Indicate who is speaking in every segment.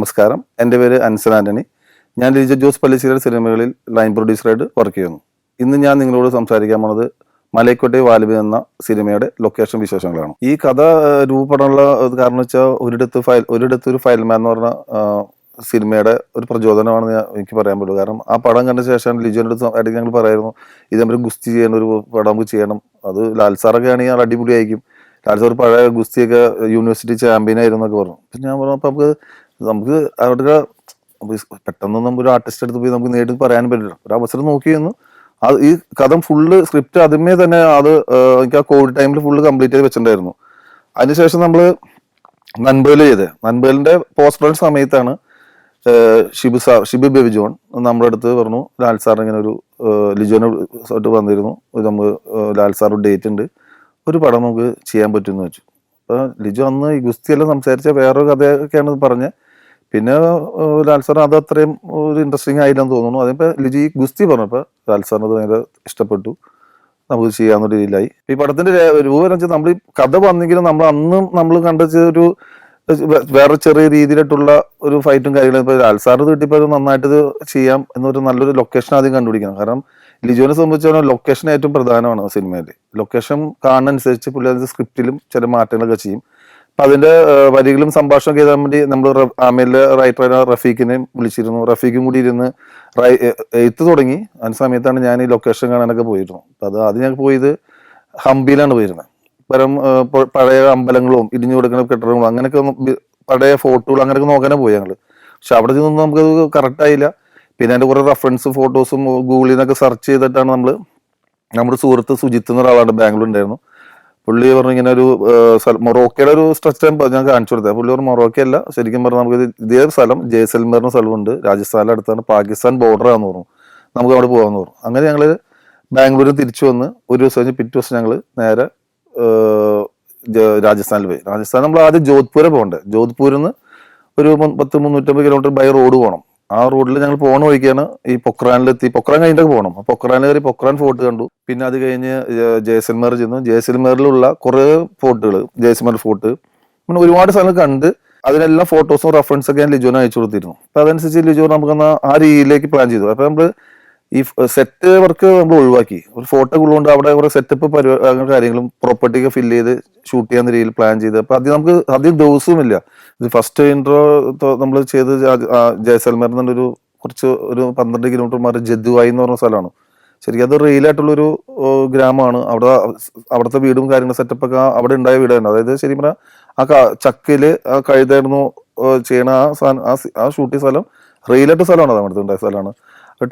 Speaker 1: നമസ്കാരം. എൻ്റെ പേര് അൻസൻ ആന്റണി. ഞാൻ ലിജോ ജോസ് പല്ലിശ്ശേരിയുടെ സിനിമകളിൽ ലൈൻ പ്രൊഡ്യൂസറായിട്ട് വർക്ക് ചെയ്യുന്നു. ഇന്ന് ഞാൻ നിങ്ങളോട് സംസാരിക്കാൻ പോണത് മലൈക്കോട്ടെ വാലിബ് എന്ന സിനിമയുടെ ലൊക്കേഷൻ വിശേഷങ്ങളാണ്. ഈ കഥ രൂപപ്പെടാനുള്ള കാരണം വെച്ചാൽ ഒരിടത്ത് ഒരു ഫയൽമാൻ എന്ന് പറഞ്ഞ സിനിമയുടെ ഒരു പ്രചോദനമാണ് എനിക്ക് പറയാൻ പറ്റുള്ളൂ. കാരണം ആ പടം കണ്ട ശേഷം ലിജോൻ്റെ അടുത്ത് ഞങ്ങൾ പറയായിരുന്നു, ഇത് നമ്മൾ ഗുസ്തി ചെയ്യണം, ഒരു പടം നമുക്ക് ചെയ്യണം. അത് ലാൽ സാറൊക്കെ ആണെങ്കിൽ അത് അടിപൊളിയായിരിക്കും. ലാൽ സാർ പഴയ ഗുസ്തിയൊക്കെ യൂണിവേഴ്സിറ്റി ചാമ്പ്യൻ ആയിരുന്നു എന്നൊക്കെ പറഞ്ഞു. അപ്പം ഞാൻ പറഞ്ഞു, അപ്പം നമുക്ക് അവിടെ പെട്ടെന്നൊന്നും ഒരു ആർട്ടിസ്റ്റ് അടുത്ത് പോയി നമുക്ക് നേരിട്ട് പറയാനും പറ്റില്ല. ഒരു അവസരം നോക്കിയിരുന്നു. അത് ഈ കഥ ഫുള്ള് സ്ക്രിപ്റ്റ് ആദ്യമേ തന്നെ അത് എനിക്ക് ആ കോവിഡ് ടൈമിൽ ഫുള്ള് കംപ്ലീറ്റ് ചെയ്ത് വെച്ചിട്ടുണ്ടായിരുന്നു. അതിനുശേഷം നമ്മൾ നൻപേൽ നൻപേലിന്റെ പോസ്റ്റ് പ്രൊഡക്ഷൻ സമയത്താണ് ഷിബു ബേബി ജോൺ നമ്മുടെ അടുത്ത് പറഞ്ഞു, ലാൽ സാർ ഇങ്ങനെ ഒരു ലിജോനായിട്ട് വന്നിരുന്നു, നമുക്ക് ലാൽ സാർ ഡേറ്റ് ഉണ്ട്, ഒരു പടം നമുക്ക് ചെയ്യാൻ പറ്റുമെന്ന് വെച്ചു. അപ്പോൾ ലിജോ അന്ന് ഈ ഗുസ്തിയെല്ലാം സംസാരിച്ച വേറൊരു കഥയൊക്കെയാണ് പറഞ്ഞത്. പിന്നെ ലാൽ സാറിന് അത് അത്രയും ഒരു ഇൻട്രസ്റ്റിംഗ് ആയില്ലെന്ന് തോന്നുന്നു. അതിപ്പോൾ ലിജി ഈ ഗുസ്തി പറഞ്ഞപ്പോൾ ലാൽ സാറിന് അത് ഭയങ്കര ഇഷ്ടപ്പെട്ടു, നമുക്ക് ചെയ്യാവുന്ന രീതിയിലായി. ഈ പടത്തിന്റെ രൂപം വെച്ചാൽ നമ്മൾ ഈ കഥ വന്നെങ്കിലും നമ്മൾ കണ്ട ഒരു വേറെ ചെറിയ രീതിയിലായിട്ടുള്ള ഒരു ഫൈറ്റും കാര്യങ്ങളും. ഇപ്പോൾ ലാൽ സാർ കിട്ടിയപ്പോൾ നന്നായിട്ട് ഇത് ചെയ്യാം എന്നൊരു നല്ലൊരു ലൊക്കേഷൻ ആദ്യം കണ്ടുപിടിക്കണം. കാരണം ലിജോനെ സംബന്ധിച്ചാൽ ലൊക്കേഷൻ ഏറ്റവും പ്രധാനമാണ് സിനിമയിൽ. ലൊക്കേഷൻ കാണുന്നതനുസരിച്ച് പുള്ളി അതിന്റെ സ്ക്രിപ്റ്റിലും ചില മാറ്റങ്ങളൊക്കെ ചെയ്യും. അപ്പൊ അതിന്റെ വരികളും സംഭാഷണമൊക്കെ എഴുതാൻ വേണ്ടി നമ്മൾ ആമയിലെ റൈറ്റർ റഫീഖിനെയും വിളിച്ചിരുന്നു. റഫീഖും കൂടി ഇരുന്ന് എഴുത്ത് തുടങ്ങി. അതിന് സമയത്താണ് ഞാൻ ഈ ലൊക്കേഷൻ കാണാനൊക്കെ പോയിരുന്നു. അപ്പൊ അത് ഞാൻ പോയത് ഹംപിയിലാണ് പോയിരുന്നത്. പരം പഴയ അമ്പലങ്ങളും ഇടിഞ്ഞു കൊടുക്കുന്ന കെട്ടിടങ്ങളും അങ്ങനെയൊക്കെ പഴയ ഫോട്ടോകൾ അങ്ങനെയൊക്കെ നോക്കാനേ പോയി ഞങ്ങള്. പക്ഷെ അവിടെ നിന്നൊന്നും നമുക്കത് കറക്റ്റ് ആയില്ല. പിന്നെ അതിന്റെ കുറെ റെഫറൻസും ഫോട്ടോസും ഗൂഗിളിൽ നിന്നൊക്കെ സെർച്ച് ചെയ്തിട്ടാണ് നമ്മുടെ സുഹൃത്ത് സുജിത്ത് എന്ന ഒരാളാണ് ബാംഗ്ലൂർ ഉണ്ടായിരുന്നു. പുള്ളി പറഞ്ഞു ഇങ്ങനെ ഒരു മൊറോക്കയുടെ ഒരു സ്ട്രക്ചർ ഞാൻ കാണിച്ചു കൊടുത്തത്. പുള്ളി പറഞ്ഞു മൊറോക്ക അല്ല, ശരിക്കും പറഞ്ഞാൽ നമുക്ക് ഇതേ സ്ഥലം ജയ്സൽമേർ എന്ന സ്ഥലമുണ്ട്, രാജസ്ഥാനിലെ അടുത്താണ്, പാകിസ്ഥാൻ ബോർഡറാന്ന് പറഞ്ഞു, നമുക്ക് അവിടെ പോകാമെന്ന് പറഞ്ഞു. അങ്ങനെ ഞങ്ങള് ബാംഗ്ലൂരിൽ തിരിച്ചു വന്ന് ഒരു ദിവസം കഴിഞ്ഞ് പിറ്റേ ദിവസം ഞങ്ങള് നേരെ രാജസ്ഥാനിൽ പോയി. രാജസ്ഥാൻ നമ്മൾ ആദ്യം ജോധ്പൂരെ പോകണ്ടേ. ജോധ്പൂരിൽ നിന്ന് ഒരു 350 കിലോമീറ്റർ ബൈ റോഡ് പോകണം. ആ റോഡിൽ ഞങ്ങൾ പോകണ വഴിക്കാണ് ഈ പൊക്രാനിലെത്തി. പൊക്രാൻ കഴിഞ്ഞിട്ടൊക്കെ പോകണം. പൊക്രാനിൽ കയറി പൊക്രാൻ ഫോർട്ട് കണ്ടു. പിന്നെ അത് കഴിഞ്ഞ് ജയ്സൽമേർ ചെന്നു. ജയ്സൽമേറിലുള്ള കുറെ ഫോർട്ടുകൾ, ജയ്സൽമേർ ഫോർട്ട്, പിന്നെ ഒരുപാട് സ്ഥലങ്ങൾ കണ്ട് അതിനെല്ലാം ഫോട്ടോസും റെഫറൻസ് ഒക്കെ ഞാൻ ലിജോന് അയച്ചു കൊടുത്തിരുന്നു. അപ്പൊ അതനുസരിച്ച് ലിജോ നമുക്ക് ആ രീതിയിലേക്ക് പ്ലാൻ ചെയ്തു. അപ്പൊ നമ്മള് ഈ സെറ്റ് വർക്ക് നമ്മൾ ഒഴിവാക്കി. ഒരു ഫോട്ടോ ഉള്ളതുകൊണ്ട് അവിടെ കുറെ സെറ്റപ്പ് കാര്യങ്ങളും പ്രോപ്പർട്ടിയൊക്കെ ഫില്ല് ചെയ്ത് ഷൂട്ട് ചെയ്യാൻ രീതിയിൽ പ്ലാൻ ചെയ്ത്. അപ്പൊ നമുക്ക് അധികം ദിവസവുമില്ല. ഇത് ഫസ്റ്റ് ഇൻട്രോ നമ്മൾ ചെയ്ത് ജയ്സൽമേർ എന്നൊരു ഒരു 12 കിലോമീറ്റർ മാറി ജദ്വായി എന്ന് പറഞ്ഞ സ്ഥലമാണ്. ശരിക്കും അത് റിയലായിട്ടുള്ളൊരു ഗ്രാമമാണ്. അവിടുത്തെ വീടും കാര്യങ്ങളും സെറ്റപ്പൊക്കെ അവിടെ ഉണ്ടായ വീടാണ്. അതായത് ശരിക്കും പറഞ്ഞാൽ ആ ചക്കില് ആ കഴുതായിരുന്നു ചെയ്യണ ആ ഷൂട്ടിംഗ് സ്ഥലം റിയലായിട്ട് സ്ഥലമാണ്. അത് അവിടുത്തെ ഉണ്ടായ സ്ഥലമാണ്.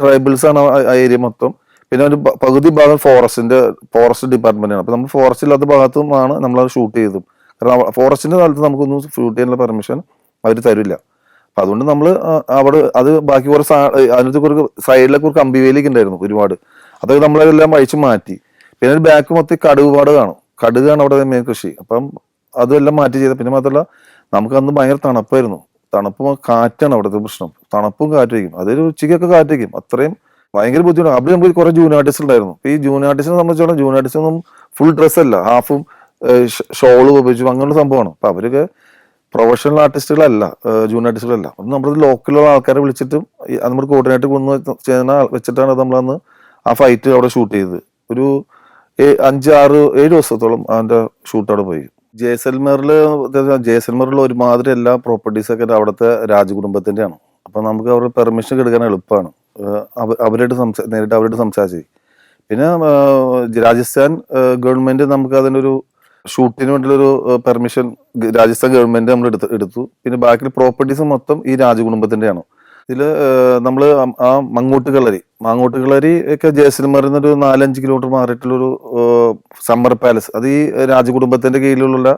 Speaker 1: ട്രൈബൽസ് ആണ് ആ ഏരിയ മൊത്തം. പിന്നെ ഒരു പകുതി ഭാഗം ഫോറസ്റ്റ് ഡിപ്പാർട്ട്മെന്റ് ആണ്. അപ്പൊ നമ്മൾ ഫോറസ്റ്റ് ഇല്ലാത്ത ഭാഗത്തുമാണ് നമ്മളത് ഷൂട്ട് ചെയ്തത്. കാരണം ഫോറസ്റ്റിന്റെ സ്ഥലത്ത് നമുക്കൊന്നും ഷൂട്ട് ചെയ്യാനുള്ള പെർമിഷൻ അവർ തരില്ല. അപ്പൊ അതുകൊണ്ട് നമ്മൾ അവിടെ അത് ബാക്കി കുറച്ച് അതിനകത്ത് കുറച്ച് സൈഡിലൊക്കെ ഒരു കമ്പിവേലിക്ക് ഉണ്ടായിരുന്നു ഒരുപാട്. അതൊക്കെ നമ്മളെല്ലാം അഴിച്ചു മാറ്റി. പിന്നെ ഒരു ബാക്ക് മൊത്തം കടുകുപാട് കാണും. കടുകാണ് അവിടെ മെയിൻ കൃഷി. അപ്പം അതെല്ലാം മാറ്റി ചെയ്ത. പിന്നെ മാത്രമല്ല നമുക്ക് അന്ന് ഭയങ്കര തണുപ്പായിരുന്നു. തണുപ്പും കാറ്റാണ് അവിടുത്തെ പ്രശ്നം. തണുപ്പും കാറ്റേക്കും. അതൊരു ഉച്ചയ്ക്കൊക്കെ കാറ്റേക്കും. അത്രയും ഭയങ്കര ബുദ്ധിമുട്ടാണ്. അവിടെ നമുക്ക് കുറെ ജൂനിയർ ആർട്ടിസ്റ്റ് ഉണ്ടായിരുന്നു. ഈ ജൂനിയർ ആർട്ടിസ്റ്റിനെ സംബന്ധിച്ചോളം ജൂനിയർ ആർട്ടിസ്റ്റ് ഒന്നും ഫുൾ ഡ്രസ് അല്ല, ഹാഫും ഷോള് ഉപയോഗിച്ചു അങ്ങനെയുള്ള സംഭവമാണ്. അപ്പൊ അവരൊക്കെ പ്രൊഫഷണൽ ആർട്ടിസ്റ്റുകളല്ല, ജൂനിയർ ആർട്ടിസ്റ്റുകളല്ല. അപ്പം നമ്മുടെ ലോക്കലുള്ള ആൾക്കാരെ വിളിച്ചിട്ടും നമ്മുടെ കോർഡിനേറ്റർ കൊണ്ടു ചെയ്യുന്ന വെച്ചിട്ടാണ് നമ്മളന്ന് ആ ഫൈറ്റ് അവിടെ ഷൂട്ട് ചെയ്തത്. ഒരു 5, 6, 7 ദിവസത്തോളം അതിന്റെ ഷൂട്ട് അവിടെ പോയി. ജയ്സൽമേറിൽ ഒരുമാതിരി എല്ലാ പ്രോപ്പർട്ടീസൊക്കെ അവിടുത്തെ രാജകുടുംബത്തിന്റെയാണ്. അപ്പൊ നമുക്ക് അവരുടെ പെർമിഷൻ എടുക്കാൻ എളുപ്പമാണ്. നേരിട്ട് അവരോട് സംസാരിച്ചു. പിന്നെ രാജസ്ഥാൻ ഗവൺമെന്റ് നമുക്ക് അതിനൊരു ഷൂട്ടിന് വേണ്ടിയുള്ളൊരു പെർമിഷൻ രാജസ്ഥാൻ ഗവൺമെന്റ് നമ്മൾ എടുത്തു. പിന്നെ ബാക്കി പ്രോപ്പർട്ടീസ് മൊത്തം ഈ രാജകുടുംബത്തിന്റെയാണ്. ഇതില് നമ്മള് ആ മാങ്ങോട്ട് കളരി ഒക്കെ ജയ്സൽമേറിൽ നിന്ന് ഒരു 4-5 കിലോമീറ്റർ മാറിയിട്ടുള്ളൊരു സമ്മർ പാലസ്, അത് ഈ രാജകുടുംബത്തിന്റെ കീഴിലുള്ള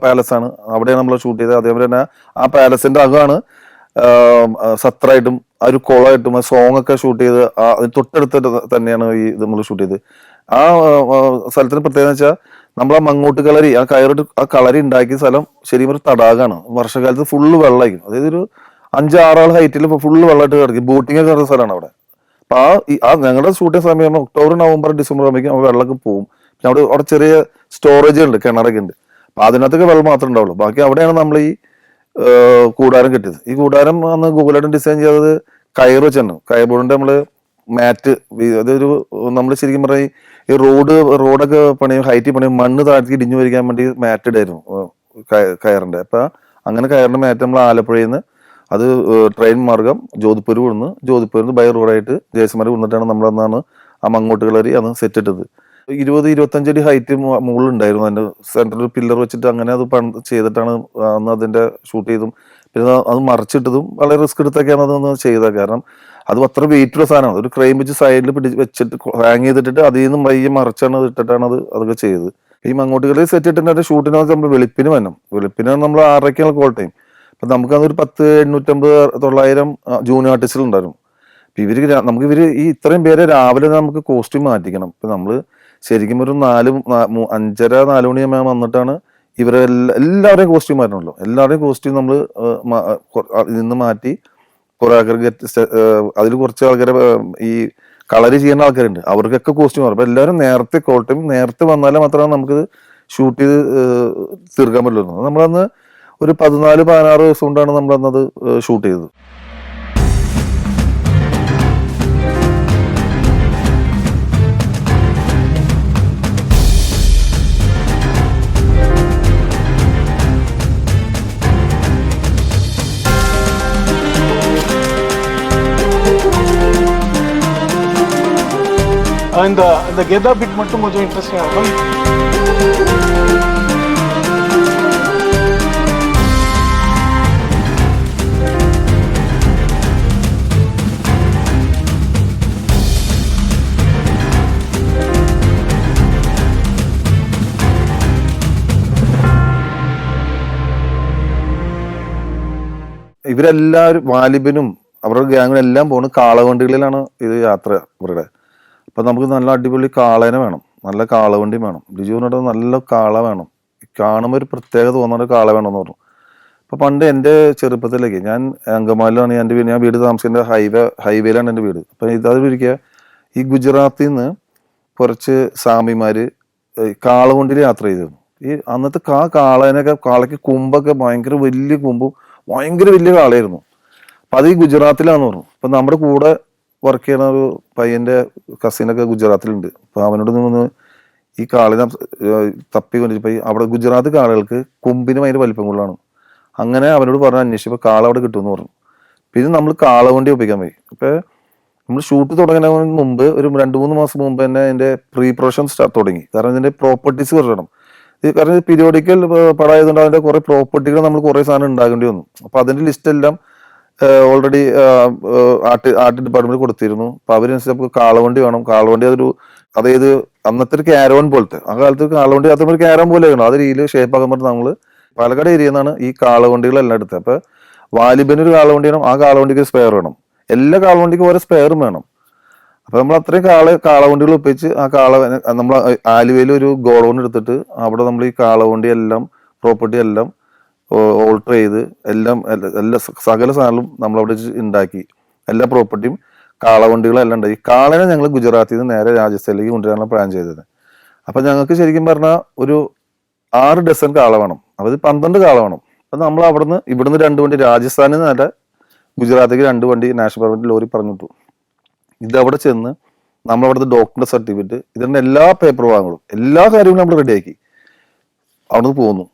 Speaker 1: പാലസ് ആണ്. അവിടെയാണ് നമ്മൾ ഷൂട്ട് ചെയ്തത്. അതേപോലെ തന്നെ ആ പാലസിന്റെ അകമാണ് സത്രായിട്ടും ആ ഒരു കുളമായിട്ടും ആ സോങ് ഒക്കെ ഷൂട്ട് ചെയ്ത് അതിന് തൊട്ടടുത്ത് തന്നെയാണ് ഈ നമ്മൾ ഷൂട്ട് ചെയ്തത്. ആ സ്ഥലത്തിന് പ്രത്യേകത വെച്ചാൽ നമ്മൾ ആ മങ്ങോട്ട് കളരി ആ കളരി ഉണ്ടാക്കിയ സ്ഥലം ശരിക്കും ഒരു തടാകമാണ്. വർഷകാലത്ത് ഫുള്ള് വെള്ളമായിരിക്കും. അതായത് ഒരു 5-6 ആൾ ഹൈറ്റിൽ ഫുള്ള് വെള്ളമായിട്ട് കിടക്കും. ബോട്ടിംഗ് ഒക്കെ നടന്ന സ്ഥലമാണ് അവിടെ. അപ്പൊ ആ ഞങ്ങളുടെ ഷൂട്ടിംഗ് സമയം ഒക്ടോബർ, നവംബർ, ഡിസംബർ ആകുമ്പോഴേക്കും വെള്ളമൊക്കെ പോകും. പിന്നെ അവിടെ ചെറിയ സ്റ്റോറേജ് ഉണ്ട്, കിണറൊക്കെ ഉണ്ട്. അപ്പൊ അതിനകത്തൊക്കെ വെള്ളം മാത്രമേ ഉണ്ടാവുള്ളൂ. ബാക്കി അവിടെയാണ് നമ്മൾ ഈ കൂടാരം കെട്ടിയത്. ഈ കൂടാരം അന്ന് ഗൂഗിളായിട്ട് ഡിസൈൻ ചെയ്തത് കയർ വെച്ചാണ്. കയർ ബോർഡിന്റെ നമ്മള് മാറ്റ്, അതൊരു നമ്മൾ ശരിക്കും പറഞ്ഞാൽ ഈ റോഡൊക്കെ പണിയും ഹൈറ്റ് പണിയും മണ്ണ് താഴ്ത്തി ഇടിഞ്ഞു വരിക്കാൻ വേണ്ടി മാറ്റ് ഇടായിരുന്നു കയറിന്റെ. അപ്പൊ അങ്ങനെ കയറിന്റെ മാറ്റ് നമ്മൾ ആലപ്പുഴയിൽ നിന്ന് അത് ട്രെയിൻ മാർഗം ജോധ്പൂരിൽ നിന്ന് ബൈ റോഡായിട്ട് ജയസമാരി കൊണ്ടിട്ടാണ് നമ്മളന്നാണ് ആ മങ്ങോട്ട് കളറി അന്ന് സെറ്റ് ഇട്ടത്. 20-25 അടി ഹൈറ്റ് മുകളിലുണ്ടായിരുന്നു. അതിന്റെ സെന്ററിൽ പില്ലർ വെച്ചിട്ട് അങ്ങനെ അത് ചെയ്തിട്ടാണ് അന്ന് അതിന്റെ ഷൂട്ട് ചെയ്തും പിന്നെ അത് മറിച്ചിട്ടതും വളരെ റിസ്ക് എടുത്തൊക്കെയാണ് അതൊന്ന് ചെയ്തത്. കാരണം അത് അത്ര വെയിറ്റുള്ള സാധനമാണ്. ഒരു ക്രെയിം വെച്ച് സൈഡിൽ വെച്ചിട്ട് ഹാങ് ചെയ്തിട്ട് അതിൽ നിന്നും വയ്യ മറിച്ചാണ് ഇട്ടിട്ടാണ് അതൊക്കെ ചെയ്തത്. ഈ മങ്ങോട്ടുകളിൽ സെറ്റ് ഇട്ടിട്ട് ഷൂട്ടിന് നമ്മൾ വെളുപ്പിന് വരണം. വെളുപ്പിനാണ് നമ്മൾ 6:30 കോൾ ടൈം. അപ്പൊ നമുക്കതൊരു 10,850-900 ജൂനിയർ ആർട്ടിസ്റ്റുകൾ ഉണ്ടായിരുന്നു. അപ്പൊ ഇവര് ഈ ഇത്രയും പേരെ രാവിലെ നമുക്ക് കോസ്റ്റ്യൂം മാറ്റിക്കണം. ഇപ്പൊ നമ്മള് ശരിക്കും ഒരു 5:30-4 മണിയാകുമ്പോൾ വന്നിട്ടാണ് എല്ലാവരെയും കോസ്റ്റ്യൂം മാറ്റണമല്ലോ. എല്ലാവരുടെയും കോസ്റ്റ്യൂം നമ്മൾ നിന്ന് മാറ്റി കുറെ ആൾക്കാർക്ക് അതിൽ കുറച്ച് ആൾക്കാരെ ഈ കളറ് ചെയ്യുന്ന ആൾക്കാരുണ്ട്, അവർക്കൊക്കെ കോസ്റ്റ്യൂം മാറും. അപ്പൊ എല്ലാവരും നേരത്തെ കോൾ ടൈം നേരത്തെ വന്നാലേ മാത്രമേ നമുക്ക് ഷൂട്ട് ചെയ്ത് തീർക്കാൻ പറ്റുള്ളൂ. നമ്മളന്ന് ഒരു 14-16 ദിവസം കൊണ്ടാണ് നമ്മളന്നത് ഷൂട്ട് ചെയ്തത്.
Speaker 2: இந்த கெதா பிட் மட்டும் கொஞ்சம் இன்ட்ரெஸ்டிங்காக இருக்கும்.
Speaker 1: ഇവരെല്ലാവരും വാലിബനും അവരുടെ ഗ്യാങ്ങിനും എല്ലാം പോകുന്നത് കാളവണ്ടികളിലാണ് ഇത് യാത്ര ഇവരുടെ. അപ്പൊ നമുക്ക് നല്ല അടിപൊളി കാളേനെ വേണം, നല്ല കാളവണ്ടി വേണം. ലിജുവിനോട് നല്ല കാള വേണം, കാണുമ്പോൾ ഒരു പ്രത്യേകത തോന്നുന്ന കാള വേണമെന്ന് പറഞ്ഞു. അപ്പൊ പണ്ട് എൻ്റെ ചെറുപ്പത്തിലേക്ക് ഞാൻ അങ്കമാലിലാണ് എൻ്റെ വീട്. ഞാൻ വീട് താമസിക്കുന്ന ഹൈവേയിലാണ് എൻ്റെ വീട്. അപ്പൊ ഇതൊരിക്കുക ഈ ഗുജറാത്തിൽ നിന്ന് കുറച്ച് സ്വാമിമാര് കാളവണ്ടിയിൽ യാത്ര ചെയ്തിരുന്നു. ഈ അന്നത്തെ കാളയ്ക്ക് കുമ്പൊക്കെ ഭയങ്കര വലിയ കുമ്പും ഭയങ്കര വലിയ കാളയായിരുന്നു. അപ്പൊ അത് ഈ ഗുജറാത്തിലാന്ന് പറഞ്ഞു. അപ്പൊ നമ്മുടെ കൂടെ വർക്ക് ചെയ്യുന്ന ഒരു പയ്യന്റെ കസിനൊക്കെ ഗുജറാത്തിലുണ്ട്. അപ്പൊ അവനോട് നിന്ന് ഈ കാളിനെ തപ്പി കൊണ്ടിരിപ്പോ അവിടെ ഗുജറാത്ത് കാളകൾക്ക് കൊമ്പിന് ഭയങ്കര വലിപ്പം കൂടുതലാണ്. അങ്ങനെ അവനോട് പറഞ്ഞ അന്വേഷിച്ചപ്പോ കാള അവിടെ കിട്ടുമെന്ന് പറഞ്ഞു. പിന്നെ നമ്മൾ കാളവണ്ടി ഒപ്പിക്കാൻ പോയി. അപ്പൊ നമ്മൾ ഷൂട്ട് തുടങ്ങുന്നതിന് മുമ്പ് ഒരു 2-3 മാസം മുമ്പ് തന്നെ അതിന്റെ പ്രീ പ്രൊഡക്ഷൻ തുടങ്ങി. കാരണം ഇതിന്റെ പ്രോപ്പർട്ടീസ് വരണം. കാരണം പീരിയോഡിക്കൽ പടമായതുകൊണ്ട് അതിന്റെ കുറെ പ്രോപ്പർട്ടികൾ നമ്മൾ കുറെ സാധനം ഉണ്ടാകേണ്ടി വന്നു. അപ്പൊ അതിന്റെ ലിസ്റ്റ് എല്ലാം ഓൾറെഡി ആർട്ട് ഡിപ്പാർട്ട്മെന്റ് കൊടുത്തിരുന്നു. അപ്പൊ അവരനുസരിച്ച് കാളവണ്ടി വേണം. കാളവണ്ടി അതായത് അന്നത്തെ ഒരു ക്യാരവൻ പോലത്തെ, ആ കാലത്ത് കാളവണ്ടി അത്ര ഒരു ക്യാരവൻ പോലെ വേണം. അത് രീതിയിൽ ഷേപ്പ് ആക്കാൻ പറ്റും. നമ്മള് പാലക്കാട് ഏരിയയിൽ നിന്നാണ് ഈ കാളവണ്ടികളെല്ലാം എടുത്തത്. അപ്പൊ വാലിബന് ഒരു കാളവണ്ടി വേണം, ആ കാളവണ്ടിക്ക് സ്പെയർ വേണം, എല്ലാ കാളവണ്ടിക്കും ഓരോ സ്പെയറും വേണം. അപ്പൊ നമ്മൾ അത്രയും കാളവണ്ടികൾ ഒപ്പിച്ച് ആ നമ്മൾ ആലുവയിൽ ഒരു ഗോഡൗൺ എടുത്തിട്ട് അവിടെ നമ്മൾ ഈ കാളവണ്ടി എല്ലാം പ്രോപ്പർട്ടി എല്ലാം ഓൾട്ടർ ചെയ്ത് എല്ലാ സകല സാധനങ്ങളും നമ്മളവിടെ ഉണ്ടാക്കി. എല്ലാ പ്രോപ്പർട്ടിയും കാളവണ്ടികളും എല്ലാം ഉണ്ടാക്കി. കാളനെ ഞങ്ങൾ ഗുജറാത്തിൽ നിന്ന് നേരെ രാജസ്ഥാനിലേക്ക് കൊണ്ടുവരാനുള്ള പ്ലാൻ ചെയ്തത്. അപ്പൊ ഞങ്ങൾക്ക് ശരിക്കും പറഞ്ഞാൽ ഒരു 6 ഡസൻ കാള വേണം. അപ്പൊ 12 കാള വേണം. അപ്പൊ നമ്മൾ ഇവിടുന്ന് 2 വണ്ടി, രാജസ്ഥാനിൽ നിന്ന് നേരെ ഗുജറാത്തേക്ക് 2 വണ്ടി നാഷണൽ ഗവൺമെന്റ് ലോറി പറഞ്ഞിട്ടു. ഇതവിടെ ചെന്ന് നമ്മളവിടുത്തെ ഡോക്ടറിന്റെ സർട്ടിഫിക്കറ്റ്, ഇതിന്റെ എല്ലാ പേപ്പർ വാങ്ങലും എല്ലാ കാര്യങ്ങളും നമ്മൾ റെഡിയാക്കി അവിടുന്ന് പോന്നു.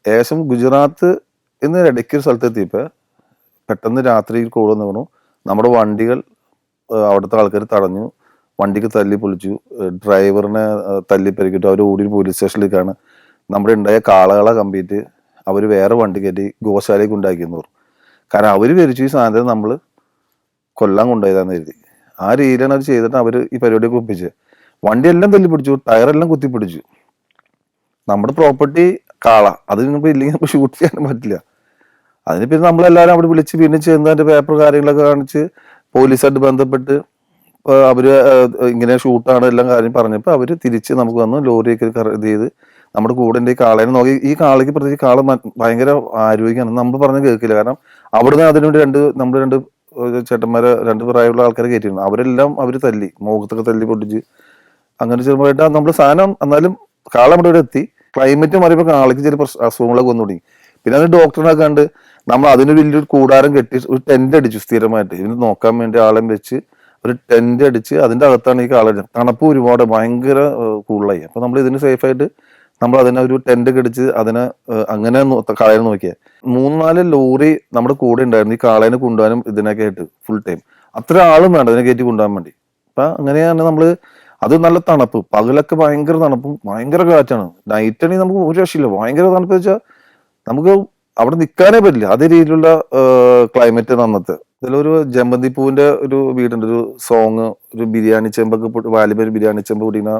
Speaker 1: ഏകദേശം ഗുജറാത്ത് എന്ന് ഇടയ്ക്ക് ഒരു സ്ഥലത്തെത്തിയപ്പോ പെട്ടെന്ന് രാത്രി കോൾ വന്ന് വീണു. നമ്മുടെ വണ്ടികൾ അവിടുത്തെ ആൾക്കാർ തടഞ്ഞു, വണ്ടിക്ക് തല്ലി പൊളിച്ചു, ഡ്രൈവറിനെ തല്ലിപ്പെരുക്കിട്ടു. അവർ ഓടി പോലീസ് സ്റ്റേഷനിലേക്കാണ്. നമ്മുടെ ഉണ്ടായ കാളകളെ കമ്പിയിട്ട് അവർ വേറെ വണ്ടി കയറ്റി ഗോശാലയ്ക്ക് ഉണ്ടാക്കിയെന്ന് പറഞ്ഞു. കാരണം അവര് വിരിച്ചു ഈ സാധനത്തെ നമ്മൾ കൊല്ലാൻ കൊണ്ടുപോയതാന്ന് കരുതി. ആ രീതിയിലാണ് അവർ ചെയ്തിട്ട് അവർ ഈ പരിപാടിയൊക്കെ ഒപ്പിച്ച് വണ്ടിയെല്ലാം തല്ലിപ്പിടിച്ചു, ടയറെല്ലാം കുത്തിപ്പിടിച്ചു. നമ്മുടെ പ്രോപ്പർട്ടി കാള, അത് ഇനിയിപ്പോ ഇല്ലെങ്കിൽ നമുക്ക് ഷൂട്ട് ചെയ്യാൻ പറ്റില്ല. അതിന് പിന്നെ നമ്മളെല്ലാവരും അവിടെ വിളിച്ച് പിന്നെ ചെന്ന് അതിന്റെ പേപ്പർ കാര്യങ്ങളൊക്കെ കാണിച്ച് പോലീസായിട്ട് ബന്ധപ്പെട്ട് അവര് ഇങ്ങനെ ഷൂട്ടാണ് എല്ലാം കാര്യം പറഞ്ഞപ്പോ അവര് തിരിച്ച് നമുക്ക് വന്ന് ലോറിയൊക്കെ ഇത് ചെയ്ത് നമ്മുടെ കൂടെ ഈ കാളേനെ നോക്കി. ഈ കാളയ്ക്ക് പ്രത്യേകിച്ച് കാള ഭയങ്കര ആരോഗ്യമാണ്. നമ്മൾ പറഞ്ഞ് കേൾക്കില്ല. കാരണം അവിടുന്ന് അതിനുവേണ്ടി നമ്മുടെ 2 ചേട്ടന്മാരെ 2 പ്രായമുള്ള ആൾക്കാരെ കയറ്റിയിരുന്നു. അവരെല്ലാം അവര് തല്ലി, മുഖത്തൊക്കെ തല്ലി പൊട്ടിച്ച് അങ്ങനെ ചെറുതായിട്ട് നമ്മൾ സാധനം. എന്നാലും കാള നമ്മുടെ ഇവിടെ എത്തി. ക്ലൈമറ്റ് മാറിയപ്പോൾ കാളയ്ക്ക് ചില അസുഖങ്ങളൊക്കെ വന്നു തുടങ്ങി. പിന്നെ അത് ഡോക്ടറിനെ കണ്ട് നമ്മൾ അതിന് വലിയൊരു കൂടാരം കെട്ടി ഒരു ടെന്റ് അടിച്ചു സ്ഥിരമായിട്ട് ഇതിന് നോക്കാൻ വേണ്ടി ആളെ വെച്ച് ഒരു ടെന്റ് അടിച്ച് അതിന്റെ അകത്താണ് ഈ കാള. തണുപ്പ് ഒരുപാട് ഭയങ്കര കൂടുതലായി. അപ്പൊ നമ്മൾ ഇതിന് സേഫായിട്ട് നമ്മൾ അതിനെ ഒരു ടെന്റ് കടിച്ച് അതിനെ അങ്ങനെ കാളയെ നോക്കിയാൽ 3-4 ലോറി നമ്മുടെ കൂടെ ഉണ്ടായിരുന്നു ഈ കാളേനെ കൊണ്ടുപോകാനും ഇതിനൊക്കെ ആയിട്ട് ഫുൾ ടൈം. അത്ര ആളും വേണ്ട ഇതിനെ കയറ്റി കൊണ്ടുപോകാൻ വേണ്ടി. അപ്പൊ അങ്ങനെയാണ് നമ്മള് അത് നല്ല തണുപ്പ്, പകലൊക്കെ ഭയങ്കര തണുപ്പും ഭയങ്കര കാറ്റാണ്. നൈറ്റ് ആണെങ്കിൽ നമുക്ക് ഒരു രക്ഷയില്ല, ഭയങ്കര തണുപ്പ് വെച്ചാൽ നമുക്ക് അവിടെ നിൽക്കാനേ പറ്റില്ല. അതേ രീതിയിലുള്ള ക്ലൈമറ്റ് അന്നത്തെ. ഇതിലൊരു ജമന്തി പൂവിന്റെ ഒരു വീടുണ്ട്, ഒരു സോങ്, ഒരു ബിരിയാണി ചെമ്പൊക്കെ വാലിബ ബിരിയാണി ചെമ്പ് പൊടിക്കുന്ന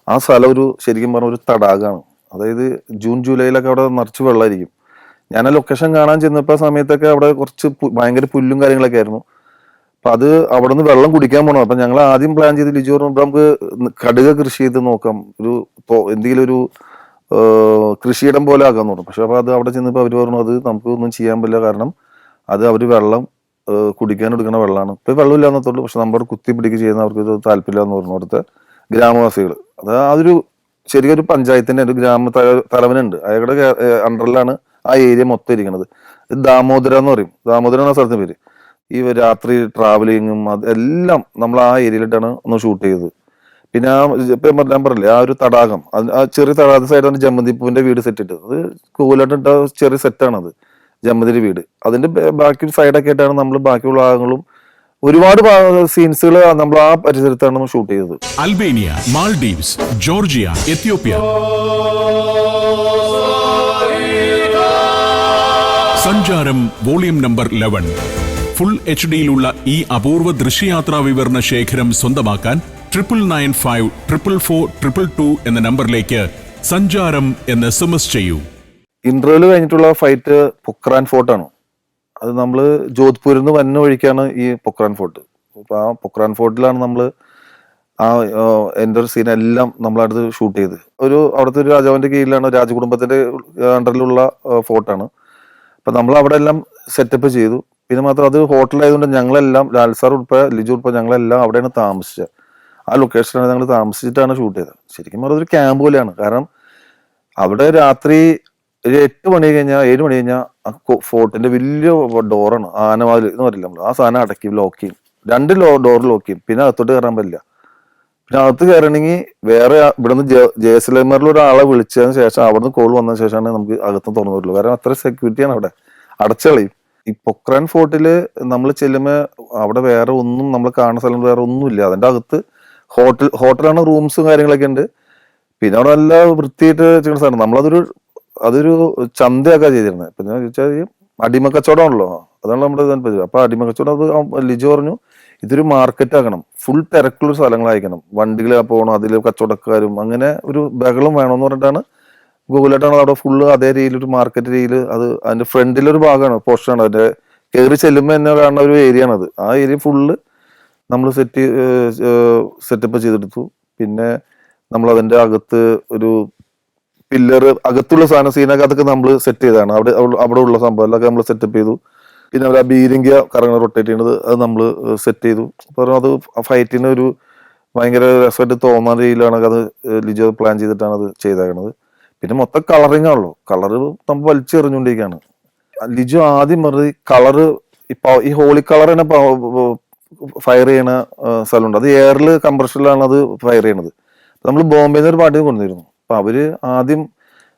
Speaker 1: ആ സ്ഥലം ഒരു ശരിക്കും പറഞ്ഞ ഒരു തടാകമാണ്. അതായത് ജൂൺ ജൂലൈയിലൊക്കെ അവിടെ നിറച്ച് വെള്ളമായിരിക്കും. ഞാൻ ആ ലൊക്കേഷൻ കാണാൻ ചെന്നപ്പോൾ സമയത്തൊക്കെ അവിടെ കുറച്ച് ഭയങ്കര പുല്ലും കാര്യങ്ങളൊക്കെ ആയിരുന്നു. അപ്പൊ അത് അവിടെ നിന്ന് വെള്ളം കുടിക്കാൻ പോകണം. അപ്പൊ ഞങ്ങൾ ആദ്യം പ്ലാൻ ചെയ്ത് ലിജു പറഞ്ഞപ്പോൾ നമുക്ക് കടുക കൃഷി ചെയ്ത് നോക്കാം, ഒരു എന്തെങ്കിലും ഒരു കൃഷിയിടം പോലെ ആക്കാൻ തോന്നും. പക്ഷെ അപ്പൊ അത് അവിടെ ചെന്നപ്പോൾ അവർ പറഞ്ഞു അത് നമുക്ക് ഒന്നും ചെയ്യാൻ പറ്റില്ല, കാരണം അത് അവർ വെള്ളം കുടിക്കാൻ എടുക്കുന്ന വെള്ളമാണ്. ഇപ്പൊ വെള്ളമില്ല എന്നത്തുള്ളൂ, പക്ഷെ നമ്മുടെ കുത്തി പിടിക്കുക ചെയ്യുന്ന അവർക്ക് ഇത് താല്പര്യമില്ല എന്ന് പറഞ്ഞു അവിടുത്തെ ഗ്രാമവാസികൾ. അത് അതൊരു ശരിക്കും ഒരു പഞ്ചായത്തിന്റെ ഒരു ഗ്രാമ തലവനുണ്ട്, അയാളുടെ അണ്ടറിലാണ് ആ ഏരിയ മൊത്തം ഇരിക്കുന്നത്. ദാമോദര എന്ന് പറയും, ദാമോദര എന്ന സ്ഥലത്തിന് പേര്. ഈ രാത്രി ട്രാവലിങ്ങും അതെല്ലാം നമ്മൾ ആ ഏരിയയിലിട്ടാണ് ഒന്ന് ഷൂട്ട് ചെയ്തത്. പിന്നെ ഇപ്പം ഞാൻ പറഞ്ഞില്ലേ ആ ഒരു തടാകം, ആ ചെറിയ തടാകത്തെ സൈഡാണ് ജമന്തിപ്പൂവിന്റെ വീട് സെറ്റ് ഇട്ടത്. അത് കൂലായിട്ടിട്ട ചെറിയ സെറ്റാണ് അത് ജമന്തിന്റെ വീട്. അതിന്റെ ബാക്കി സൈഡൊക്കെ ആയിട്ടാണ് നമ്മൾ ബാക്കിയുള്ള ഭാഗങ്ങളും ഒരുപാട് സീൻസുകൾ നമ്മൾ ആ പരിസരത്താണ് നമ്മൾ ഷൂട്ട് ചെയ്തത്.
Speaker 3: Albania, Maldives, Georgia, Ethiopia. സഞ്ചാരം വോളിയം നമ്പർ 11. ഫുൾ HD-യിലുള്ള ഈ അപൂർവ ദൃശ്യയാത്രാ വിവരണ ശേഖരം സ്വന്തമാക്കാൻ 99544422 എന്ന നമ്പറിലേക്ക് സഞ്ചാരം എന്ന് SMS ചെയ്യൂ.
Speaker 1: ഇന്റർവ്യൂല് കഴിഞ്ഞിട്ടുള്ള ഫൈറ്റ് പൊക്രാൻ ഫോർട്ടാണ്. അത് നമ്മൾ ജോധ്പൂരിൽ നിന്ന് വന്ന വഴിക്കാണ് ഈ പൊക്രാൻ ഫോർട്ട്. അപ്പൊ ആ പൊക്രാൻ ഫോർട്ടിലാണ് നമ്മൾ ആ എൻ്റെ ഒരു സീനെല്ലാം നമ്മളടുത്ത് ഷൂട്ട് ചെയ്ത്. അവിടുത്തെ ഒരു രാജാവിന്റെ കീഴിലാണ്, രാജകുടുംബത്തിന്റെ അണ്ടറിലുള്ള ഫോർട്ടാണ്. അപ്പൊ നമ്മൾ അവിടെ എല്ലാം സെറ്റപ്പ് ചെയ്തു. പിന്നെ മാത്രം അത് ഹോട്ടലായതുകൊണ്ട് ഞങ്ങളെല്ലാം ലാൽ സാർ ഉൾപ്പെടെ ലിജു ഉൾപ്പെടെ ഞങ്ങളെല്ലാം അവിടെയാണ് താമസിച്ചത്. ആ ലൊക്കേഷനാണ് ഞങ്ങൾ താമസിച്ചിട്ടാണ് ഷൂട്ട് ചെയ്തത്. ശരിക്കും പറഞ്ഞാൽ ഒരു ക്യാമ്പ് പോലെയാണ്. കാരണം അവിടെ രാത്രി ഒരു 8 മണി കഴിഞ്ഞാൽ 7 മണി കഴിഞ്ഞാൽ ആ ഫോർട്ടിന്റെ വലിയ ഡോറാണ്, ആനവാതിൽ എന്ന് പറയില്ല നമ്മൾ, ആ സാധനം അടക്കി ലോക്ക് ചെയ്യും. 2 ഡോർ ലോക്ക് ചെയ്യും. പിന്നെ അകത്തോട്ട് കയറാൻ പറ്റില്ല. പിന്നെ അകത്ത് കയറണമെങ്കിൽ വേറെ ഇവിടുന്ന് ജയസലേമറിൽ ഒരാളെ വിളിച്ചതിന് ശേഷം അവിടുന്ന് കോൾ വന്നതിന് ശേഷമാണ് നമുക്ക് അകത്ത് തുറന്നു വരുള്ളൂ. കാരണം അത്ര സെക്യൂരിറ്റിയാണ് അവിടെ, അടച്ചളയും. ഈ പൊക്രാൻ ഫോർട്ടില് നമ്മൾ ചെല്ലുമ്പോൾ അവിടെ വേറെ ഒന്നും നമ്മൾ കാണുന്ന സ്ഥലം വേറെ ഒന്നുമില്ല. അതിന്റെ അകത്ത് ഹോട്ടലാണ്, റൂംസും കാര്യങ്ങളൊക്കെ ഉണ്ട്. പിന്നെ അവിടെ നല്ല വൃത്തിയായിട്ട് ചെയ്യുന്ന സ്ഥലം. അതൊരു ചന്തയൊക്കെ ചെയ്തിരുന്നത്. ഇപ്പൊ ഞാൻ ചോദിച്ചാൽ അടിമ കച്ചവടമാണല്ലോ, അതാണ് നമ്മുടെ താല്പര്യം. അപ്പൊ അടിമ കച്ചവടം അത് ലിജു പറഞ്ഞു ഇതൊരു മാർക്കറ്റ് ആക്കണം, ഫുൾ തിരക്കുള്ള സ്ഥലങ്ങളായിരിക്കണം, വണ്ടികൾ പോകണം, അതിൽ കച്ചവടക്കാരും അങ്ങനെ ഒരു ബഹളം വേണമെന്ന് പറഞ്ഞിട്ടാണ് ഗൂഗിളായിട്ടാണ് അവിടെ ഫുള്ള് അതേ രീതിയിൽ ഒരു മാർക്കറ്റ് രീതിയിൽ. അത് അതിന്റെ ഫ്രണ്ടിലൊരു ഭാഗമാണ്, പോർഷനാണ്. അതിന്റെ കയറി ചെല്ലുമ്പോൾ തന്നെ കാണുന്ന ഒരു ഏരിയ ആണത്. ആ ഏരിയ ഫുള്ള് നമ്മൾ സെറ്റപ്പ് ചെയ്തെടുത്തു. പിന്നെ നമ്മൾ അതിന്റെ അകത്ത് ഒരു പില്ലർ, അകത്തുള്ള സാധനം സീനൊക്കെ അതൊക്കെ നമ്മൾ സെറ്റ് ചെയ്തതാണ്. അവിടെ ഉള്ള സംഭവം എല്ലാം നമ്മൾ സെറ്റപ്പ് ചെയ്തു. പിന്നെ അവർ ആ ബീരിങ്ക കറങ്ങി റൊട്ടേറ്റ് ചെയ്യുന്നത് അത് നമ്മൾ സെറ്റ് ചെയ്തു. പറഞ്ഞു അത് ഫൈറ്റിന് ഒരു ഭയങ്കര രസമായിട്ട് തോന്നുന്ന രീതിയിലാണ് അത് ലിജോ പ്ലാൻ ചെയ്തിട്ടാണ് അത് ചെയ്തേക്കണത്. പിന്നെ മൊത്തം കളറിങ് ആണല്ലോ, കളറ് നമ്മൾ വലിച്ചെറിഞ്ഞുകൊണ്ടിരിക്കുകയാണ്. ലിജു ആദ്യം പറഞ്ഞത് കളറ് ഇപ്പൊ ഈ ഹോളി കളർ തന്നെ ഫയർ ചെയ്യണ സ്ഥലമുണ്ട്. അത് എയറിൽ കംപ്രഷനിലാണ് അത് ഫയർ ചെയ്യണത്. നമ്മൾ ബോംബെന്ന് ഒരു പാർട്ടി കൊണ്ടുവന്നിരുന്നു. അപ്പൊ അവര് ആദ്യം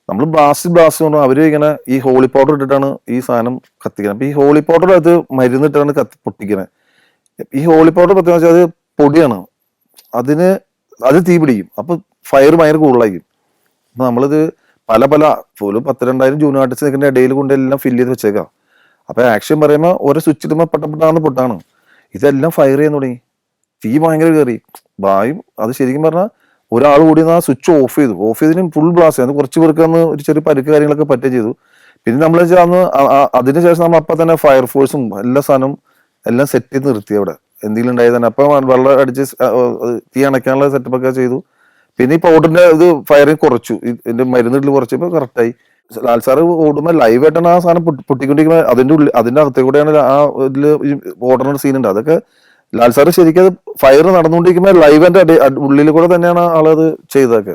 Speaker 1: നമ്മൾ ബ്ലാസ്റ്റ് പറഞ്ഞു അവര് ഇങ്ങനെ ഈ ഹോളി പൗഡർ ഇട്ടിട്ടാണ് ഈ സാധനം കത്തിക്കുന്നത്. അപ്പൊ ഈ ഹോളി പൗഡർ അത് മരുന്നിട്ടാണ് പൊട്ടിക്കുന്നത്. ഈ ഹോളി പൗഡർ പ്രത്യേകം വെച്ചാൽ അത് പൊടിയാണ്, അത് തീ പിടിക്കും. അപ്പൊ ഫയർ ഭയങ്കര കൂടുതലായിരിക്കും. അപ്പൊ നമ്മളിത് പല പോലും 10,000-2000 ജൂനിയർ ആർട്ടിസ്റ്റിന്റെ ഇടയിൽ കൊണ്ട് എല്ലാം ഫില്ല് ചെയ്ത് വെച്ചേക്കാം. അപ്പൊ ആക്ഷൻ പറയുമ്പോൾ ഓരോ സ്വിച്ച് ഇടുമ്പോൾ പൊട്ടാണ്. ഇതെല്ലാം ഫയർ ചെയ്യാൻ തുടങ്ങി. തീ ഭയങ്കര കയറി വായും. അത് ശരിക്കും പറഞ്ഞാൽ ഒരാൾ കൂടി ആ സ്വിച്ച് ഓഫ് ചെയ്തതിന് ഫുൾ ബ്ലാസ്റ്റ്. അത് കുറച്ച് പേർക്ക് അന്ന് ഒരു ചെറിയ പരിക്ക് കാര്യങ്ങളൊക്കെ പറ്റുകയും ചെയ്തു. പിന്നെ നമ്മൾ അന്ന് അതിനുശേഷം നമ്മൾ അപ്പം തന്നെ ഫയർഫോഴ്സും എല്ലാ സാധനവും എല്ലാം സെറ്റ് ചെയ്ത് നിർത്തി അവിടെ എന്തെങ്കിലും ഉണ്ടായത് തന്നെ. അപ്പം വെള്ളം അടിച്ച് തീ അണയ്ക്കാനുള്ള സെറ്റപ്പ് ഒക്കെ ചെയ്തു. പിന്നെ ഈ പൗഡറിന്റെ ഇത് ഫയറിങ് കുറച്ചു, ഇതിന്റെ മരുന്നിടൽ കുറച്ചപ്പോൾ കറക്റ്റായി. ലാൽ സാറ് ഓടുമ്പോൾ ലൈവായിട്ടാണ് ആ സാധനം പൊട്ടിക്കൊണ്ടിരിക്കുന്നത്. അതിന്റെ അകത്തേക്കൂടെയാണ് ആ ഇതില് ഓടുന്ന സീൻ ഉണ്ട്. അതൊക്കെ ലാൽ സാറ് ശരിക്കും അത് ഫയർ നടന്നുകൊണ്ടിരിക്കുമ്പോൾ ലൈവിന്റെ ഉള്ളിൽ കൂടെ തന്നെയാണ് ആളത് ചെയ്തതൊക്കെ.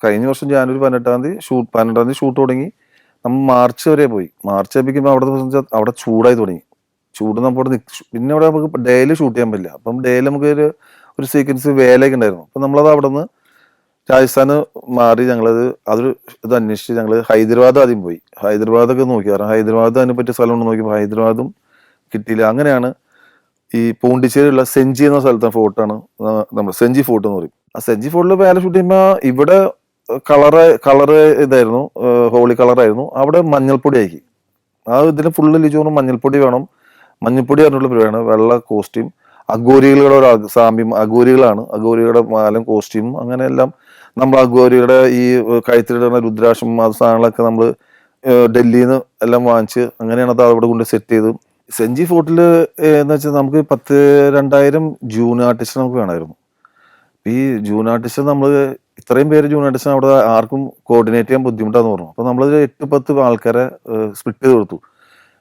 Speaker 1: കഴിഞ്ഞ വർഷം ജാനുവരി 12 ഷൂട്ട് തുടങ്ങി. നമ്മൾ മാർച്ച് വരെ പോയി. മാർച്ച് ആകുമ്പോൾ അവിടെ ചൂടായി തുടങ്ങി. ചൂട് നമ്മുടെ പിന്നെ അവിടെ നമുക്ക് ഡെയിലി ഷൂട്ട് ചെയ്യാൻ പറ്റില്ല. അപ്പം ഡെയിലി നമുക്ക് ഒരു സീക്വൻസ് വേലയൊക്കെ ഉണ്ടായിരുന്നു. അപ്പം നമ്മളത് അവിടെ നിന്ന് രാജസ്ഥാന് മാറി അതൊരു ഇത് അന്വേഷിച്ച് ഞങ്ങൾ ഹൈദരാബാദ് ആദ്യം പോയി. ഹൈദരാബാദൊക്കെ നോക്കി. കാരണം ഹൈദരാബാദ് അതിനെ പറ്റിയ സ്ഥലമുണ്ട് നോക്കിയപ്പോൾ ഹൈദരാബാദും കിട്ടിയില്ല. അങ്ങനെയാണ് ഈ പൂണ്ടിച്ചേരിയുള്ള സെഞ്ചി എന്ന സ്ഥലത്തെ ഫോർട്ടാണ് നമ്മൾ സെഞ്ചി ഫോർട്ട് എന്ന് പറയും. ആ സെഞ്ചി ഫോർട്ടിൽ വേല ഷൂട്ട് ചെയ്യുമ്പോൾ ഇവിടെ കളറ് ഇതായിരുന്നു, ഹോളി കളറായിരുന്നു. അവിടെ മഞ്ഞൾപ്പൊടി ആക്കി. ആ ഇതിന് ഫുള്ള് ലിജോറും മഞ്ഞൾപ്പൊടി വേണം. മഞ്ഞൾപ്പൊടി പറഞ്ഞുള്ള പരിപാടിയാണ്. വെള്ള കോസ്റ്റ്യൂം, അഘോരികളുടെ ഒരു സാമ്യം, അഘോരികളാണ്. അഘോരികളുടെ മാലം, കോസ്റ്റ്യൂം, അങ്ങനെയെല്ലാം നമ്മൾ അഘോരിയുടെ ഈ കഴുത്തിലിടുന്ന രുദ്രാക്ഷം അത് സാധനങ്ങളൊക്കെ നമ്മൾ ഡൽഹിയിൽ നിന്ന് എല്ലാം വാങ്ങിച്ച് അങ്ങനെയാണ് അത് അവിടെ കൊണ്ട് സെറ്റ് ചെയ്ത്. സെഞ്ചി ഫോർട്ടിൽ എന്ന് വെച്ചാൽ നമുക്ക് 2000 ജൂൺ ആർട്ടിസ്റ്റ് നമുക്ക് വേണമായിരുന്നു. ഈ ജൂൺ ആർട്ടിസ്റ്റ് നമ്മൾ ഇത്രയും പേര് ജൂൺ ആർട്ടിസ്റ്റ് അവിടെ ആർക്കും കോർഡിനേറ്റ് ചെയ്യാൻ ബുദ്ധിമുട്ടാന്ന് പറഞ്ഞു. അപ്പോൾ നമ്മൾ 8-10 ആൾക്കാരെ സ്പ്ലിറ്റ് ചെയ്ത് കൊടുത്തു.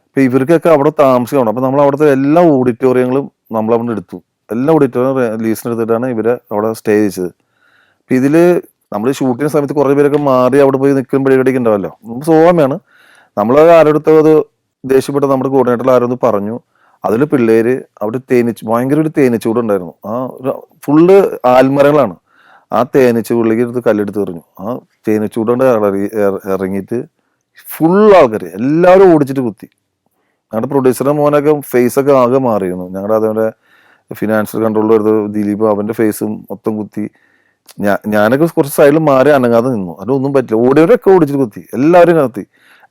Speaker 1: അപ്പോൾ ഇവർക്കൊക്കെ അവിടെ താമസിക്കണം. അപ്പോൾ നമ്മൾ അവിടുത്തെ എല്ലാ ഓഡിറ്റോറിയങ്ങളും നമ്മൾ അവിടെ എടുത്തു. എല്ലാ ഓഡിറ്റോറിയം ലീസിനെടുത്തിട്ടാണ് ഇവരെ അവിടെ സ്റ്റേ ചെയ്തത്. അപ്പം ഇതിൽ നമ്മൾ ഷൂട്ടിങ് സമയത്ത് കുറേ പേരൊക്കെ മാറി അവിടെ പോയി നിൽക്കുന്ന പരിപാടിയൊക്കെ ഉണ്ടാവല്ലോ. നമുക്ക് സ്വാഭാവികമാണ്. നമ്മൾ ആരോടുത്തോ അത് ദേഷ്യപ്പെട്ട് നമ്മുടെ കോർഡിനേറ്ററിൽ ആരോന്ന് പറഞ്ഞു. അതിൽ പിള്ളേര് അവിടെ ഭയങ്കര ഒരു തേനീച്ചൂടുണ്ടായിരുന്നു. ആ ഫുള്ള് ആൽമരങ്ങളാണ്. ആ തേനീച്ചൂടിലേക്ക് എടുത്ത് കല്ലെടുത്ത് എറിഞ്ഞു. ആ തേനീച്ചൂടുകൊണ്ട് ഇറങ്ങിയിട്ട് ഫുൾ ആൾക്കാർ എല്ലാവരും ഓടിച്ചിട്ട് കുത്തി. ഞങ്ങളുടെ പ്രൊഡ്യൂസറുടെ മോനൊക്കെ ഫേസൊക്കെ ആകെ മാറിയിരുന്നു. ഞങ്ങളുടെ അതേപോലെ ഫിനാൻഷ്യൽ കൺട്രോളർ എടുത്ത് ദിലീപ്, അവൻ്റെ ഫേസും മൊത്തം കുത്തി. ഞാനൊക്കെ കുറച്ച് സൈഡിൽ മാറി അനങ്ങാതെ നിന്നു. അതൊന്നും പറ്റില്ല. ഓടിയവരൊക്കെ ഓടിച്ചിട്ട് കുത്തി. എല്ലാവരും കത്തി.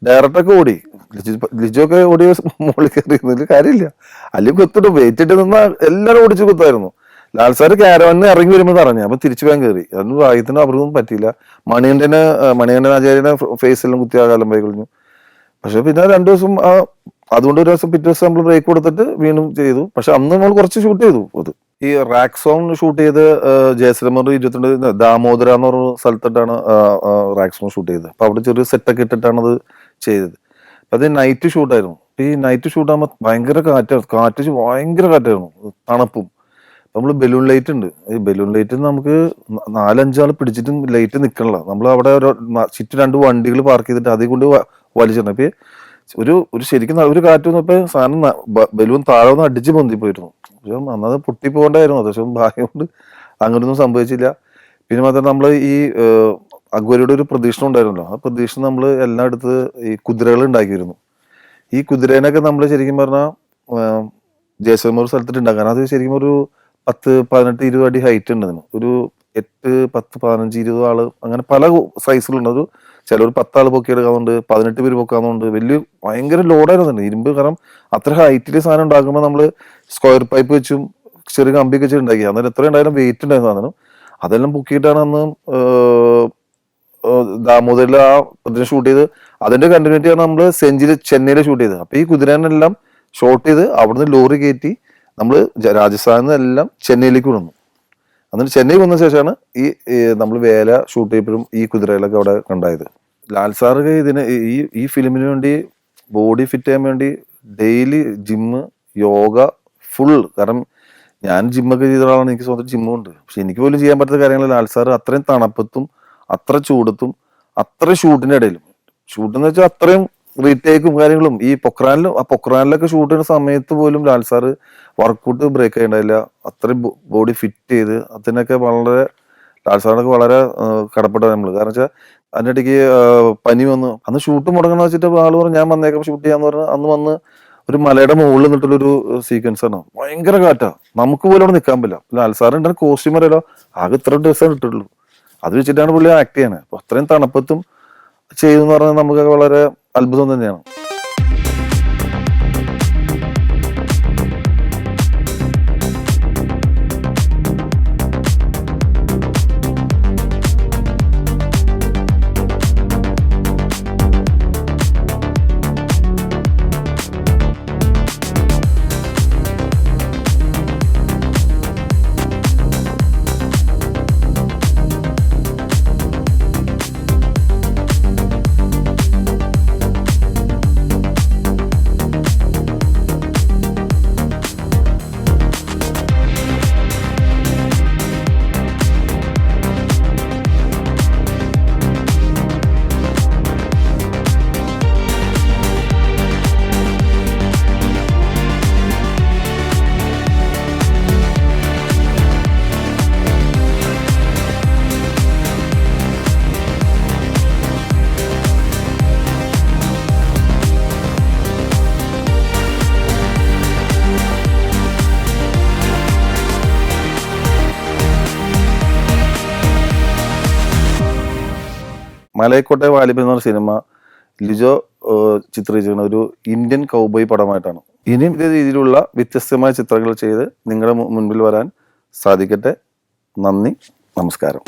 Speaker 1: ഡയറക്ടറൊക്കെ ഓടി. ലിജൊക്കെ ഓടിയ മുകളിൽ കയറിയിരുന്നതിൽ കാര്യമില്ല. അല്ലെങ്കിൽ കുത്തിട്ട് വെയിറ്റിട്ട് നിന്നാൽ എല്ലാവരും ഓടിച്ച് കുത്തായിരുന്നു. ലാൽ സാറ് ക്യാരവനിന് ഇറങ്ങി വരുമ്പോൾ പറഞ്ഞു. അപ്പൊ തിരിച്ചു വേഗം കയറി. അതൊന്നും ഭാഗ്യത്തിന് അവർക്കൊന്നും പറ്റിയില്ല. മണികണ്ഠൻ ആചാര്യനെ ഫേസെല്ലാം കുത്തി ആ കാലം പോയി കഴിഞ്ഞു. പക്ഷെ പിന്നെ 2 ദിവസം അതുകൊണ്ട് ഒരു ദിവസം പിറ്റേ ദിവസം നമ്മൾ ബ്രേക്ക് കൊടുത്തിട്ട് വീണ്ടും ചെയ്തു. പക്ഷെ അന്ന് നമ്മൾ കുറച്ച് ഷൂട്ട് ചെയ്തു. അത് ഈ റാക്ക് സോങ് ഷൂട്ട് ചെയ്ത് ജയശ്രീമർ 22 ദാമോദര എന്ന് പറഞ്ഞ സ്ഥലത്തിട്ടാണ് റാക്ക് സോങ് ഷൂട്ട് ചെയ്തത്. അപ്പൊ അവിടെ ചെറിയ സെറ്റൊക്കെ ഇട്ടിട്ടാണ് അത് ചെയ്തത്. അപ്പൊ അത് നൈറ്റ് ഷൂട്ടായിരുന്നു. ഈ നൈറ്റ് ഷൂട്ട് ആകുമ്പോൾ ഭയങ്കര കാറ്റ് ഭയങ്കര കാറ്റായിരുന്നു, തണുപ്പും. നമ്മൾ ബലൂൺ ലൈറ്റ് ഉണ്ട്. ഈ ബലൂൺ ലൈറ്റ് നമുക്ക് 4-5 ആൾ പിടിച്ചിട്ടും ലൈറ്റ് നിൽക്കണില്ല. നമ്മൾ അവിടെ ചുറ്റും 2 വണ്ടികൾ പാർക്ക് ചെയ്തിട്ട് അതിൽ കൊണ്ട് വലിച്ചിട്ടുണ്ട്. അപ്പൊ ഒരു ശരിക്കും ഒരു കാറ്റ് വന്നപ്പോ സാധനം ബലൂൺ താഴെ ഒന്ന് അടിച്ച് പൊന്തിപ്പോയിരുന്നു. പക്ഷെ അന്നത് പൊട്ടിപ്പോകണ്ടായിരുന്നു. പക്ഷെ ഭാഗ്യം കൊണ്ട് അങ്ങനെയൊന്നും സംഭവിച്ചില്ല. പിന്നെ മാത്രം നമ്മൾ ഈ അഗ്വരിയുടെ ഒരു പ്രതീക്ഷണം ഉണ്ടായിരുന്നല്ലോ. ആ പ്രതീക്ഷ നമ്മൾ എല്ലായിടത്ത് ഈ കുതിരകൾ ഉണ്ടാക്കിയിരുന്നു. ഈ കുതിരേനൊക്കെ നമ്മൾ ശരിക്കും പറഞ്ഞാൽ ജയസൽമൂർ സ്ഥലത്തിട്ട് ഉണ്ടാക്കാൻ അത് ശരിക്കും ഒരു 10-18-20 അടി ഹൈറ്റ് ഉണ്ട്. ഒരു 8-10-15-20 ആള് അങ്ങനെ പല സൈസിലുണ്ട്. ചിലർ 10 ആൾ പൊക്കിയെടുക്കാറുണ്ട്, 18 പേര് പൊക്കാറുണ്ട്. ഭയങ്കര ലോഡായിരുന്നു ഇരുമ്പ്. കാരണം അത്ര ഹൈറ്റിൽ സാധനം ഉണ്ടാക്കുമ്പോൾ നമ്മൾ സ്ക്വയർ പൈപ്പ് വെച്ചും ചെറിയ കമ്പിയൊക്കെ വെച്ച് ഉണ്ടാക്കി. അന്നേരം എത്ര ഉണ്ടായാലും വെയിറ്റ് ഉണ്ടായിരുന്നു സാധനം. അതെല്ലാം പൊക്കിയിട്ടാണ് അന്ന് ദാമോദരിൽ ആ പ്രതിനെ ഷൂട്ട് ചെയ്ത്. അതിന്റെ കണ്ടിന്യൂറ്റിയാണ് നമ്മൾ ചെന്നൈയിൽ ഷൂട്ട് ചെയ്തത്. അപ്പൊ ഈ കുതിരനെല്ലാം ഷോട്ട് ചെയ്ത് അവിടുന്ന് ലോറി കയറ്റി നമ്മൾ രാജസ്ഥാനിൽ നിന്നെല്ലാം ചെന്നൈയിലേക്ക് വന്നു. എന്നിട്ട് ചെന്നൈ വന്ന ശേഷമാണ് ഈ നമ്മൾ വേല ഷൂട്ട് ചെയ്യപ്പോഴും ഈ കുതിരകളൊക്കെ അവിടെ കണ്ടായത്. ലാൽ സാറ് ഈ ഫിലിമിന് വേണ്ടി ബോഡി ഫിറ്റ് ചെയ്യാൻ വേണ്ടി ഡെയിലി ജിമ്മ്, യോഗ ഫുൾ. കാരണം ഞാൻ ജിമ്മൊക്കെ ചെയ്ത ഒരാളാണ്. എനിക്ക് സ്വന്തം ജിമ്മും ഉണ്ട്. പക്ഷെ എനിക്ക് പോലും ചെയ്യാൻ പറ്റാത്ത കാര്യങ്ങൾ ലാൽ സാറ് അത്രയും തണുപ്പത്തും അത്ര ചൂടത്തും അത്ര ഷൂട്ടിന്റെ ഇടയിലും ഷൂട്ടെന്ന് വെച്ചാൽ അത്രയും റീടേക്കും കാര്യങ്ങളും ഈ പൊക്രാനിലൊക്കെ ഷൂട്ട് ചെയ്യുന്ന സമയത്ത് പോലും ലാൽ സാറ് വർക്കൗട്ട് ബ്രേക്ക് ചെയ്യണ്ടായില്ല. അത്രയും ബോഡി ഫിറ്റ് ചെയ്ത് അതിനൊക്കെ വളരെ ലാൽ സാറിനൊക്കെ വളരെ കടപ്പെട്ട നമ്മൾ. കാരണം വെച്ചാൽ അതിൻ്റെ ഇടയ്ക്ക് പനി വന്നു. അന്ന് ഷൂട്ട് മുടങ്ങണമെന്ന് വെച്ചിട്ട് ആള് പറഞ്ഞു ഞാൻ വന്നേക്കാം ഷൂട്ട് ചെയ്യാന്ന് പറഞ്ഞാൽ അന്ന് വന്ന് ഒരു മലയുടെ മുകളിൽ നിന്നിട്ടുള്ളൊരു സീക്വൻസ് ആണ്. ഭയങ്കര കാറ്റാ, നമുക്ക് പോലും അവിടെ നിൽക്കാൻ പറ്റില്ല. ലാൽ സാറ് ഉണ്ടാകുന്ന കോസ്റ്റ്യൂം അറിയാലോ, ആകെ ഇത്ര ഡ്രസ്സാണ് ഇട്ടിട്ടുള്ളൂ. അത് വെച്ചിട്ടാണ് പുള്ളി ആക്ട് ചെയ്യണത്. അപ്പൊ അത്രയും തണുപ്പത്തും ചെയ്തെന്ന് പറഞ്ഞാൽ നമുക്ക് വളരെ അത്ഭുതം തന്നെയാണ്. മലയക്കോട്ടെ വാലിബൻ എന്ന സിനിമ ലിജോ ചിത്രീകരിക്കുന്ന ഒരു ഇന്ത്യൻ കൗബോയ് പടമായിട്ടാണ്. ഇനിയും ഇതേ രീതിയിലുള്ള വ്യത്യസ്തമായ ചിത്രങ്ങൾ ചെയ്ത് നിങ്ങളുടെ മുൻപിൽ വരാൻ സാധിക്കട്ടെ. നന്ദി, നമസ്കാരം.